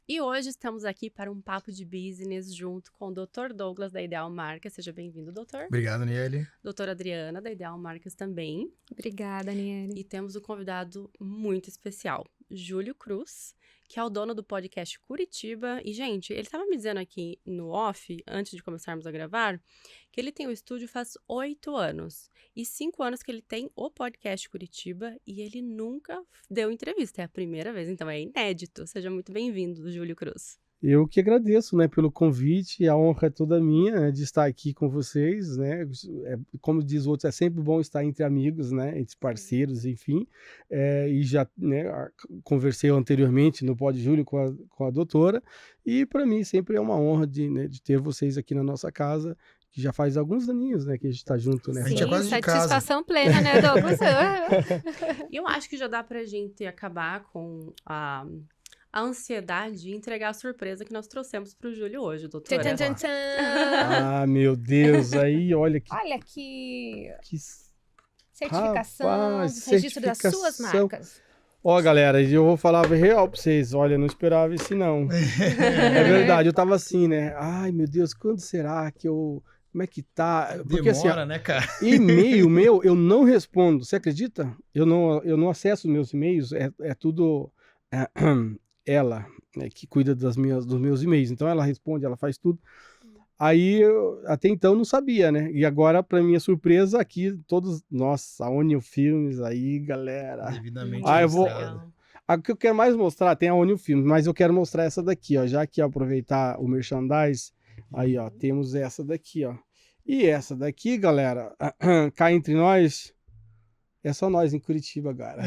E hoje estamos aqui para um papo de business junto com o Dr. Douglas da Ideal Marcas. Seja bem-vindo, doutor. Obrigado, Aniele. Doutora Adriana da Ideal Marcas também. Obrigada, Aniele. E temos um convidado muito especial, Júlio Cruz, que é o dono do podcast Curitiba. E, gente, ele estava me dizendo aqui no off, antes de começarmos a gravar, que ele tem o estúdio faz 8 anos. E 5 anos que ele tem o podcast Curitiba e ele nunca deu entrevista. É a primeira vez, então é inédito. Seja muito bem-vindo, Júlio Cruz. Eu que agradeço, né, pelo convite, a honra é toda minha, né, de estar aqui com vocês, né, como diz o outro, é sempre bom estar entre amigos, né, entre parceiros, enfim, e já, né, conversei anteriormente no Pod Júlio com a doutora, e para mim sempre é uma honra de ter vocês aqui na nossa casa, que já faz alguns aninhos, né, que a gente está junto, né. A gente é quase de casa. Satisfação plena, né, Douglas? E eu acho que já dá pra gente acabar com a ansiedade de entregar a surpresa que nós trouxemos para o Júlio hoje, doutora. Tchan, tchan, tchan. Ah, meu Deus, aí olha que... Olha que que... certificação, Rapaz, registro das suas certificação. marcas. Ó, galera, eu vou falar real pra vocês. Olha, eu não esperava isso, não. É verdade, eu tava assim, né? Ai, meu Deus, quando será que eu... Como é que tá? Porque Demora, assim, né, cara? e-mail meu, eu não respondo. Você acredita? Eu não acesso os meus e-mails. É tudo ela, né, que cuida dos meus e-mails. Então, ela responde, ela faz tudo. Aí, até então, não sabia, né? E agora, para minha surpresa, aqui, todos... Nossa, a Onion Filmes aí, galera. Devidamente Eu vou... registrado. O que eu quero mais mostrar, tem a Onion Filmes, mas eu quero mostrar essa daqui, ó. Já que aproveitar o merchandise, aí, ó, temos essa daqui, ó. E essa daqui, galera, cá entre nós, é só nós em Curitiba, cara.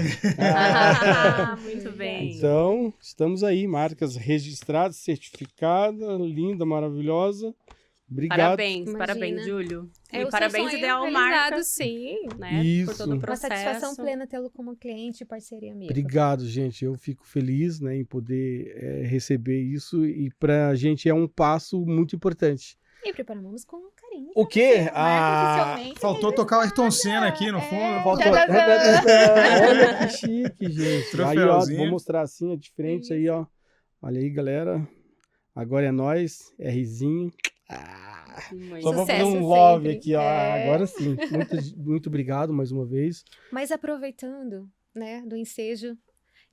Muito bem. Então, estamos aí, marcas registradas, certificada, linda, maravilhosa. Obrigado. Parabéns, Imagina. parabéns, Júlio. É E o parabéns, seu sonho Ideal realizado, Marcas, sim. né? Isso. Por todo o Uma processo. satisfação plena tê-lo como cliente e parceria amiga. Obrigado, gente. Eu fico feliz, né, em poder receber isso, e pra gente é um passo muito importante. E preparamos com carinho. O quê? Faltou tocar o Ayrton Senna aqui no fundo. Faltou. Tcharam! Olha que chique, gente. Aí, ó, Troféuzinho. vou mostrar assim, de frente aí, ó. Olha aí, galera. Agora é nós, Rzinho. Muito Só vou fazer Sucesso um love sempre. aqui, ó. Agora sim. Muito obrigado mais uma vez. Mas aproveitando, né, do ensejo,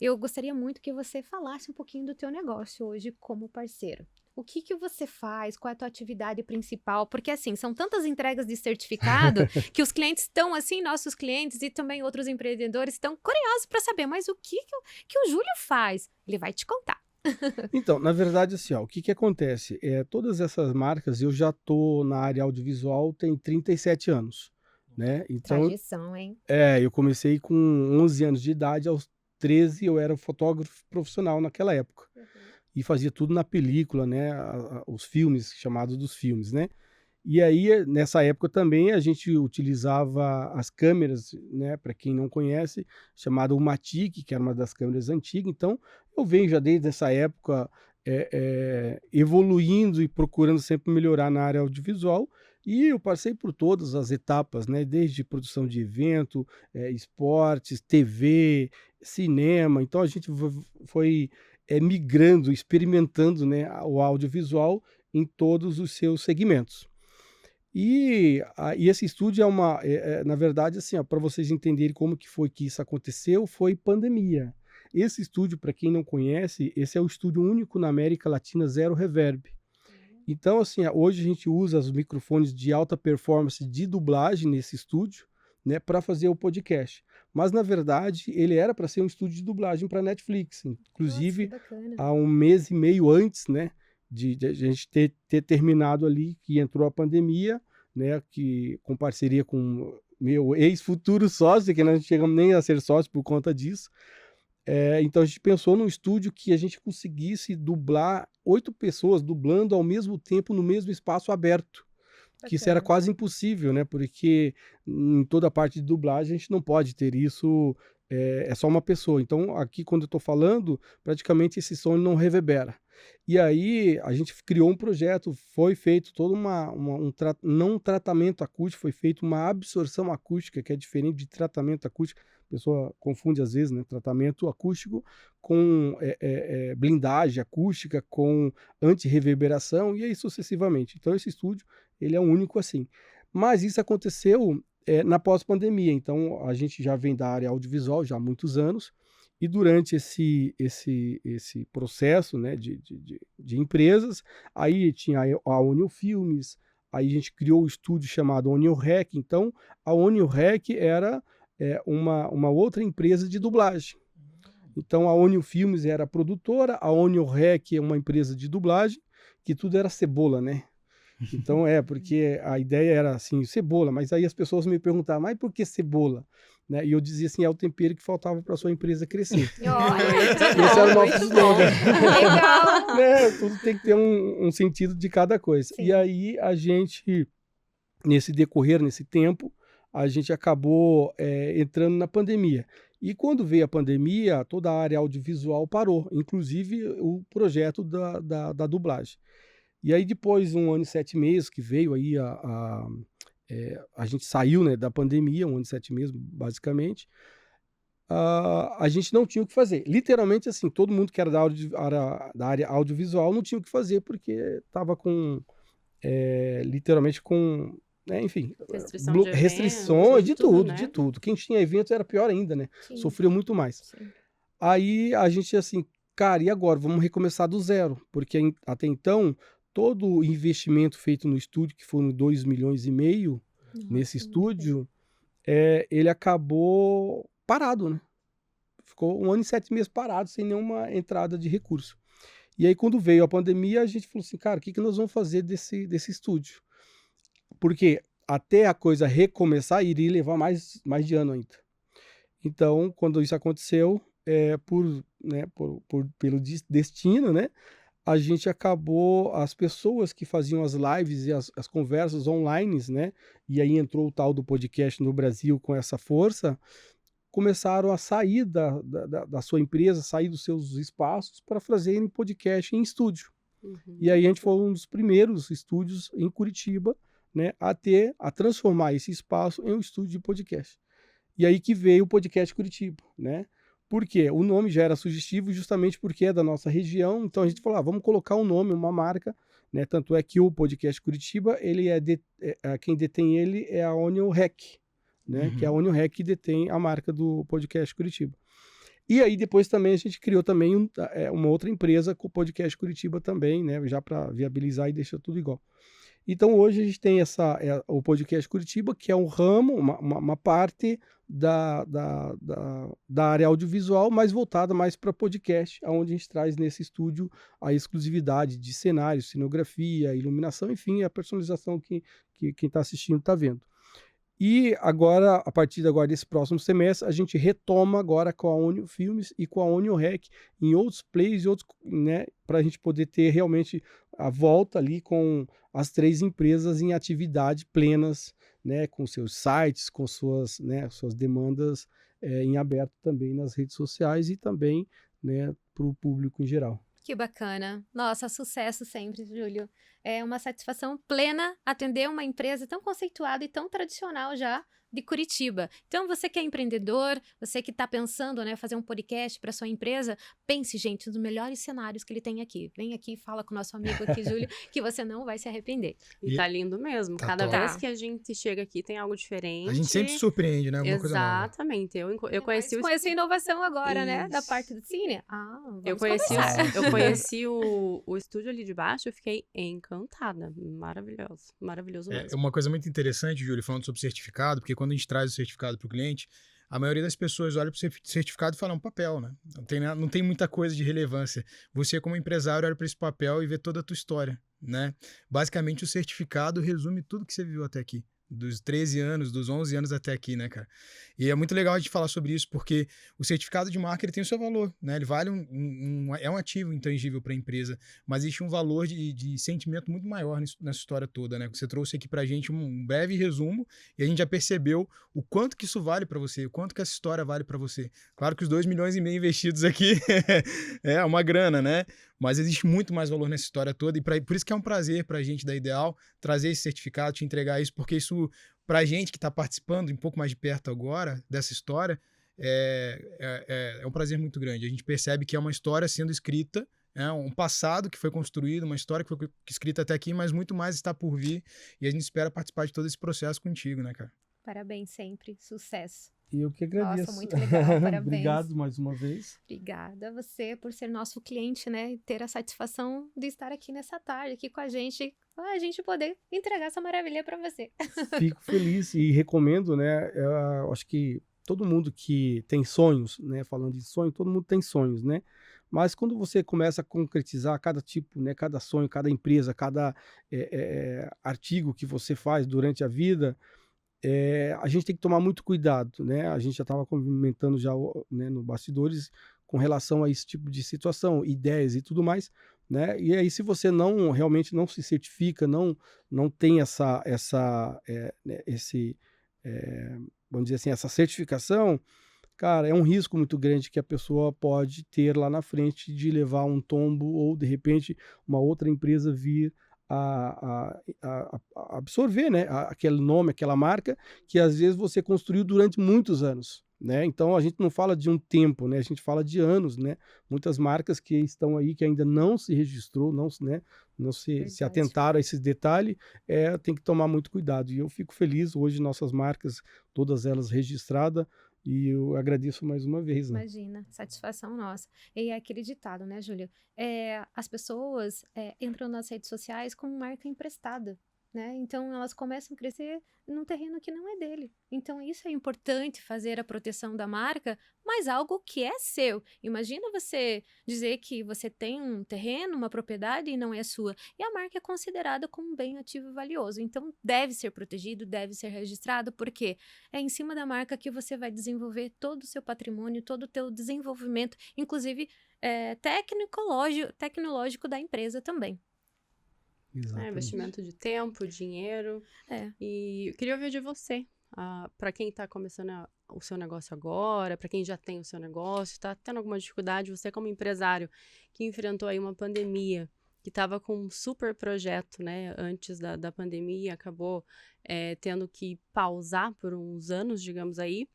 eu gostaria muito que você falasse um pouquinho do teu negócio hoje como parceiro. O que você faz? Qual é a tua atividade principal? Porque, assim, são tantas entregas de certificado que os clientes estão, assim, nossos clientes e também outros empreendedores estão curiosos para saber, mas o que o Júlio faz? Ele vai te contar. Então, na verdade, assim, ó, o que acontece? Todas essas marcas, eu já tô na área audiovisual tem 37 anos, né? Então, Tradição, hein? eu comecei com 11 anos de idade, aos 13 eu era fotógrafo profissional naquela época. E fazia tudo na película, né? Os filmes, chamados dos filmes, né? E aí, nessa época também, a gente utilizava as câmeras, né? Para quem não conhece, chamada Umatic, que era uma das câmeras antigas. Então, eu venho já desde essa época evoluindo e procurando sempre melhorar na área audiovisual. E eu passei por todas as etapas, né? Desde produção de evento, esportes, TV, cinema. Então, a gente foi migrando, experimentando, né, o audiovisual em todos os seus segmentos. E esse estúdio na verdade, assim, para vocês entenderem como que foi que isso aconteceu, foi pandemia. Esse estúdio, para quem não conhece, esse é o estúdio único na América Latina, zero reverb. Então, assim, hoje a gente usa os microfones de alta performance de dublagem nesse estúdio, né, para fazer o podcast. Mas, na verdade, ele era para ser um estúdio de dublagem para Netflix. Inclusive, Nossa, que bacana. há um mês e meio antes, né, de a gente ter terminado ali, que entrou a pandemia, né, que, com parceria com meu ex-futuro sócio, que nós não chegamos nem a ser sócio por conta disso. Então, a gente pensou num estúdio que a gente conseguisse dublar 8 pessoas dublando ao mesmo tempo no mesmo espaço aberto. Que isso era quase impossível, né? Porque em toda a parte de dublagem a gente não pode ter isso, é só uma pessoa. Então, aqui, quando eu estou falando, praticamente esse som não reverbera. E aí, a gente criou um projeto, foi feito todo não um tratamento acústico, foi feito uma absorção acústica, que é diferente de tratamento acústico. pessoa confunde às vezes, né? Tratamento acústico com blindagem acústica, com anti-reverberação e aí sucessivamente. Então esse estúdio, ele é único assim. Mas isso aconteceu na pós-pandemia, então a gente já vem da área audiovisual já há muitos anos, e durante esse processo, né, de empresas, aí tinha a Onio Filmes, aí a gente criou o estúdio chamado Onio Rec. Então a Onio Rec era uma outra empresa de dublagem. Então a Onio Filmes era a produtora, a Onio Rec é uma empresa de dublagem, que tudo era cebola, né? Então porque a ideia era assim, cebola, mas aí as pessoas me perguntavam, mas por que cebola? Né? E eu dizia assim, é o tempero que faltava para sua empresa crescer. Esse era o nosso slogan. Legal. Né? Tudo tem que ter um sentido de cada coisa. Sim. E aí a gente, nesse decorrer, nesse tempo, a gente acabou entrando na pandemia. E quando veio a pandemia, toda a área audiovisual parou, inclusive o projeto da dublagem. E aí depois de 1 ano e 7 meses que veio aí a gente saiu, né, da pandemia, 1 ano e 7 meses basicamente, a gente não tinha o que fazer. Literalmente assim, todo mundo que era da área audiovisual não tinha o que fazer porque estava literalmente com, né, enfim, restrições de tudo, né? de tudo. Quem tinha eventos era pior ainda, né? Sim. Sofreu muito mais. Sim. Aí a gente assim, cara, e agora? Vamos recomeçar do zero, porque até então todo o investimento feito no estúdio, que foram 2,5 milhões nesse estúdio, ele acabou parado, né? Ficou 1 ano e 7 meses parado, sem nenhuma entrada de recurso. E aí, quando veio a pandemia, a gente falou assim, cara, o que nós vamos fazer desse estúdio? Porque até a coisa recomeçar, iria levar mais de ano ainda. Então, quando isso aconteceu, pelo destino, né? A gente acabou, as pessoas que faziam as lives e as conversas online, né? E aí entrou o tal do podcast no Brasil com essa força, começaram a sair da sua empresa, sair dos seus espaços para fazerem podcast em estúdio. Uhum. E aí a gente foi um dos primeiros estúdios em Curitiba, né? A transformar esse espaço em um estúdio de podcast. E aí que veio o Podcast Curitiba, né? Por quê? O nome já era sugestivo justamente porque é da nossa região, então a gente falou, vamos colocar um nome, uma marca, né? Tanto é que o Podcast Curitiba, ele quem detém ele é a Onio Rec, né? Que é a Onio Rec que detém a marca do Podcast Curitiba. E aí depois também a gente criou também uma outra empresa com o Podcast Curitiba também, né? Já para viabilizar e deixar tudo igual. Então hoje a gente tem o Podcast Curitiba, que é um ramo, uma parte da área audiovisual, mas voltada mais para podcast, onde a gente traz nesse estúdio a exclusividade de cenário, cenografia, iluminação, enfim, a personalização que quem está assistindo está vendo. E agora, a partir desse próximo semestre, a gente retoma agora com a Onio Filmes e com a Onio Rec em outros plays, né, para a gente poder ter realmente a volta ali com as 3 empresas em atividade plenas, né, com seus sites, com suas demandas em aberto também nas redes sociais e também, né, para o público em geral. Que bacana. Nossa, sucesso sempre, Júlio. É uma satisfação plena atender uma empresa tão conceituada e tão tradicional já de Curitiba. Então, você que é empreendedor, você que está pensando, né, fazer um podcast para sua empresa, pense, gente, nos melhores cenários que ele tem aqui. Vem aqui e fala com o nosso amigo aqui, Júlio, que você não vai se arrepender. E tá lindo mesmo. Tá Cada top. vez que a gente chega aqui tem algo diferente. A gente sempre se surpreende, né? Alguma coisa nova. Exatamente. Eu conheci Com essa inovação agora, né, da Isso. parte do cine. Vamos Eu conheci, conversar. eu conheci o estúdio ali de baixo, eu fiquei encantada. Maravilhoso. Maravilhoso É mesmo. uma coisa muito interessante, Júlio, falando sobre certificado, porque quando a gente traz o certificado para o cliente, a maioria das pessoas olha para o certificado e fala, é um papel, né? Não tem muita coisa de relevância. Você, como empresário, olha para esse papel e vê toda a tua história, né? Basicamente, o certificado resume tudo que você viu até aqui. Dos 13 anos, dos 11 anos até aqui, né, cara? E é muito legal a gente falar sobre isso, porque o certificado de marca, ele tem o seu valor, né? Ele vale é um ativo intangível para a empresa, mas existe um valor de sentimento muito maior nessa história toda, né? Você trouxe aqui pra gente um breve resumo e a gente já percebeu o quanto que isso vale para você, o quanto que essa história vale para você. Claro que os 2,5 milhões investidos aqui é uma grana, né? Mas existe muito mais valor nessa história toda e por isso que é um prazer pra gente da Ideal trazer esse certificado, te entregar isso, porque isso, pra gente que tá participando um pouco mais de perto agora dessa história, é um prazer muito grande. A gente percebe que é uma história sendo escrita, um passado que foi construído, uma história que foi escrita até aqui, mas muito mais está por vir, e a gente espera participar de todo esse processo contigo, né, cara? Parabéns sempre, sucesso. E eu que agradeço. Nossa, muito legal, parabéns. Obrigado mais uma vez. Obrigada a você por ser nosso cliente, né? E ter a satisfação de estar aqui nessa tarde, aqui com a gente poder entregar essa maravilha para você. Fico feliz e recomendo, né? Eu acho que todo mundo que tem sonhos, né? Falando de sonho, todo mundo tem sonhos, né? Mas quando você começa a concretizar cada tipo, né? Cada sonho, cada empresa, cada artigo que você faz durante a vida, a gente tem que tomar muito cuidado, né? A gente já estava comentando já, né, no bastidores com relação a esse tipo de situação, ideias e tudo mais, né? E aí se você realmente não se certifica, não tem vamos dizer assim, essa certificação, cara, é um risco muito grande que a pessoa pode ter lá na frente de levar um tombo ou de repente uma outra empresa vir a absorver, né, aquele nome, aquela marca que às vezes você construiu durante muitos anos, né? Então a gente não fala de um tempo, né? A gente fala de anos, né? Muitas marcas que estão aí que ainda não se registrou, não se atentaram a esses detalhes, tem que tomar muito cuidado. E eu fico feliz hoje nossas marcas, todas elas registradas. E eu agradeço mais uma vez, né? Imagina, satisfação nossa. E é aquele ditado, né, Júlio? As pessoas entram nas redes sociais com marca emprestada, né? Então, elas começam a crescer num terreno que não é dele. Então, isso é importante, fazer a proteção da marca, mas algo que é seu. Imagina você dizer que você tem um terreno, uma propriedade e não é sua. E a marca é considerada como um bem ativo e valioso. Então, deve ser protegido, deve ser registrado, porque é em cima da marca que você vai desenvolver todo o seu patrimônio, todo o teu desenvolvimento, inclusive tecnológico da empresa também. Investimento de tempo, dinheiro. E eu queria ouvir de você. Para quem está começando o seu negócio agora, para quem já tem o seu negócio, está tendo alguma dificuldade, você como empresário que enfrentou aí uma pandemia, que estava com um super projeto, né, antes da pandemia, acabou tendo que pausar por uns anos, digamos aí,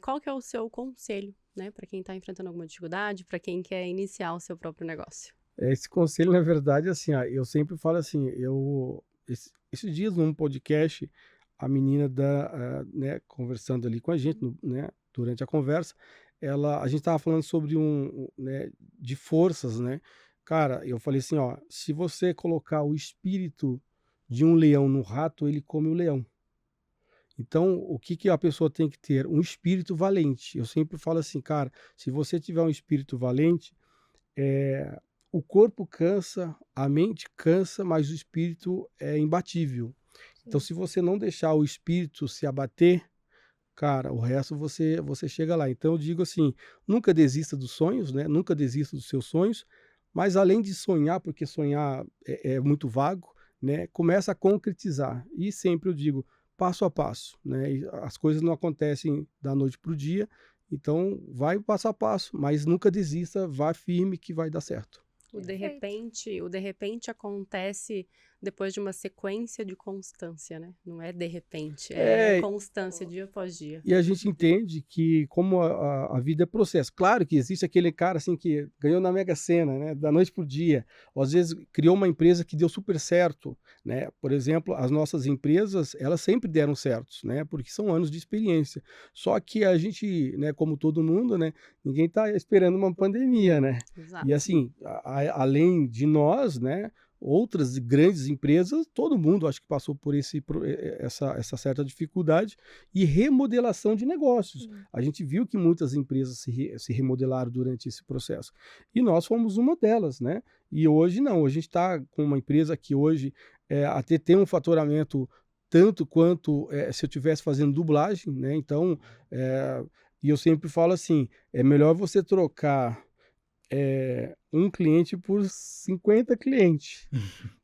qual que é o seu conselho, né, para quem está enfrentando alguma dificuldade, para quem quer iniciar o seu próprio negócio? Esse conselho, na verdade, assim, eu sempre falo assim, esses dias num podcast, a menina né, conversando ali com a gente, né, durante a conversa, a gente estava falando sobre né, de forças, né? Cara, eu falei assim, ó, se você colocar o espírito de um leão no rato, ele come o leão. Então, o que a pessoa tem que ter? Um espírito valente. Eu sempre falo assim, cara, se você tiver um espírito valente, o corpo cansa, a mente cansa, mas o espírito é imbatível. Sim. Então, se você não deixar o espírito se abater, cara, o resto você chega lá. Então, eu digo assim, nunca desista dos sonhos, né? Nunca desista dos seus sonhos, mas além de sonhar, porque sonhar é muito vago, né? Começa a concretizar. E sempre eu digo, passo a passo, né? E as coisas não acontecem da noite para o dia, então vai passo a passo, mas nunca desista, vá firme que vai dar certo. O de repente acontece depois de uma sequência de constância, né? Não é de repente, é constância dia após dia. E a gente entende que como a vida é processo. Claro que existe aquele cara assim que ganhou na Mega Sena, né? Da noite pro dia. Ou às vezes criou uma empresa que deu super certo, né? Por exemplo, as nossas empresas, elas sempre deram certos, né? Porque são anos de experiência. Só que a gente, né, como todo mundo, né? Ninguém está esperando uma pandemia, né? Exato. E assim, além de nós, né? Outras grandes empresas, todo mundo acho que passou por essa certa dificuldade e remodelação de negócios. A gente viu que muitas empresas se remodelaram durante esse processo. E nós fomos uma delas, né? E hoje não, a gente está com uma empresa que hoje até tem um faturamento tanto quanto se eu estivesse fazendo dublagem, né? Então, e eu sempre falo assim, é melhor você trocar um cliente por 50 clientes.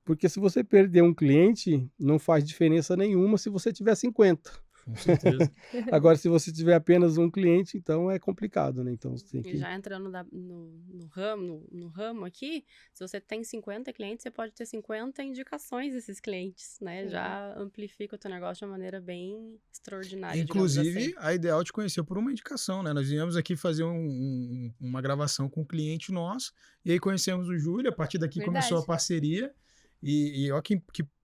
Porque se você perder um cliente, não faz diferença nenhuma se você tiver 50. Com certeza. Agora, se você tiver apenas um cliente, então é complicado, né? Então você tem E que... já entrando no ramo aqui, se você tem 50 clientes, você pode ter 50 indicações desses clientes, né? Sim. Já amplifica o teu negócio de uma maneira bem extraordinária, digamos Inclusive, assim. a Ideal te conheceu por uma indicação, né? Nós viemos aqui fazer uma gravação com um cliente nosso, e aí conhecemos o Júlio, a partir daqui Verdade. começou a parceria, e olha que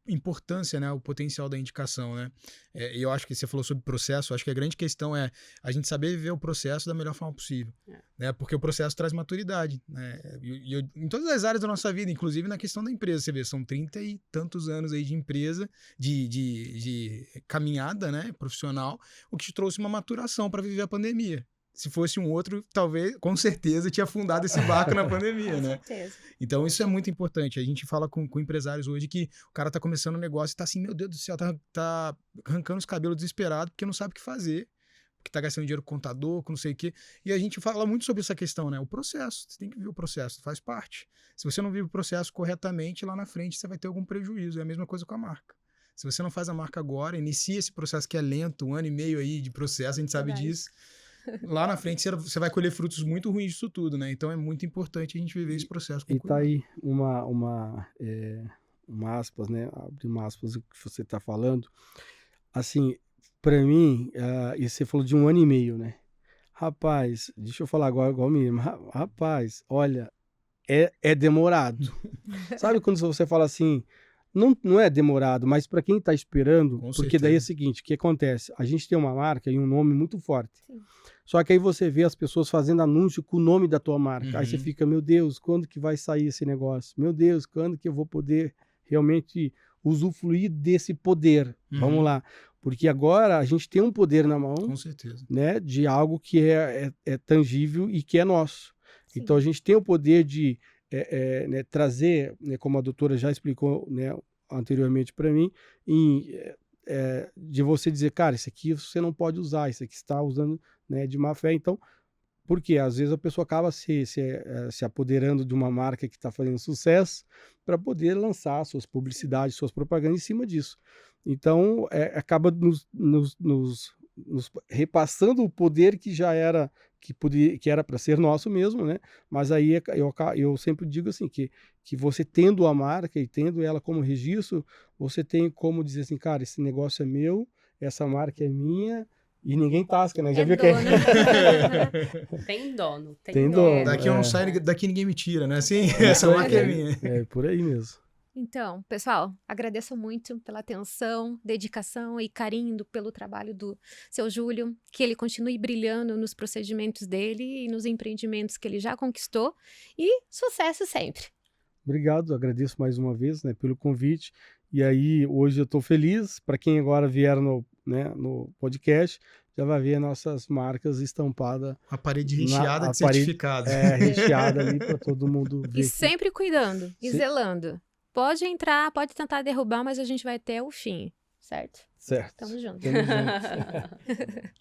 importância, né? O potencial da indicação, né? E eu acho que você falou sobre processo, acho que a grande questão é a gente saber viver o processo da melhor forma possível, né? Porque o processo traz maturidade, né? Em todas as áreas da nossa vida, inclusive na questão da empresa, você vê, são 30 e tantos anos aí de empresa, de caminhada, né, profissional, o que te trouxe uma maturação para viver a pandemia. Se fosse um outro, talvez, com certeza, tinha afundado esse barco na pandemia, Com né? certeza. Então, isso é muito importante. A gente fala com empresários hoje que o cara tá começando um negócio e tá assim, meu Deus do céu, tá arrancando os cabelos desesperado porque não sabe o que fazer, porque tá gastando dinheiro com contador, com não sei o quê. E a gente fala muito sobre essa questão, né? O processo, você tem que viver o processo, faz parte. Se você não vive o processo corretamente, lá na frente você vai ter algum prejuízo. É a mesma coisa com a marca. Se você não faz a marca agora, inicia esse processo que é lento, 1 ano e meio aí de processo, a gente sabe Verdade. disso. Lá na frente você vai colher frutos muito ruins disso tudo, né? Então é muito importante a gente viver esse processo com E tá cuidado. aí uma aspas, né? Abre uma aspas o que você tá falando. Assim, para mim, e você falou de 1 ano e meio, né? Rapaz, deixa eu falar agora igual mesmo. Rapaz, olha, é demorado. Sabe quando você fala assim, não é demorado, mas para quem tá esperando, Com porque daí é o certeza. seguinte, o que acontece? A gente tem uma marca e um nome muito forte. Sim. Só que aí você vê as pessoas fazendo anúncio com o nome da tua marca. Aí você Uhum. fica, meu Deus, quando que vai sair esse negócio? Meu Deus, quando que eu vou poder realmente usufruir desse poder? Vamos Uhum. lá. Porque agora a gente tem um poder na mão, Com certeza. né, de algo que é tangível e que é nosso. Sim. Então a gente tem o poder de né, trazer, né, como a doutora já explicou, né, anteriormente para mim, de você dizer, cara, isso aqui você não pode usar, isso aqui está usando, né, de má fé. Então, porque às vezes a pessoa acaba se apoderando de uma marca que está fazendo sucesso para poder lançar suas publicidades, suas propagandas em cima disso. Então, acaba nos repassando o poder que já era, que era para ser nosso mesmo, né? Mas aí eu sempre digo assim, que você tendo a marca e tendo ela como registro, você tem como dizer assim, cara, esse negócio é meu, essa marca é minha, e ninguém tasca, né? Já É viu que dono. Tem dono, Tem dono. Daqui eu não É. saio, daqui ninguém me tira, né? Assim, É essa por marca é aí, minha. É por aí mesmo. Então, pessoal, agradeço muito pela atenção, dedicação e carinho pelo trabalho do seu Júlio, que ele continue brilhando nos procedimentos dele e nos empreendimentos que ele já conquistou, e sucesso sempre. Obrigado, agradeço mais uma vez, né, pelo convite. E aí, hoje eu estou feliz. Para quem agora vier no podcast, já vai ver nossas marcas estampadas. A parede recheada a de parede, certificados. recheada ali para todo mundo ver. E sempre cuidando e Sim. zelando. Pode entrar, pode tentar derrubar, mas a gente vai até o fim, certo? Certo. Tamo junto. Tamo junto.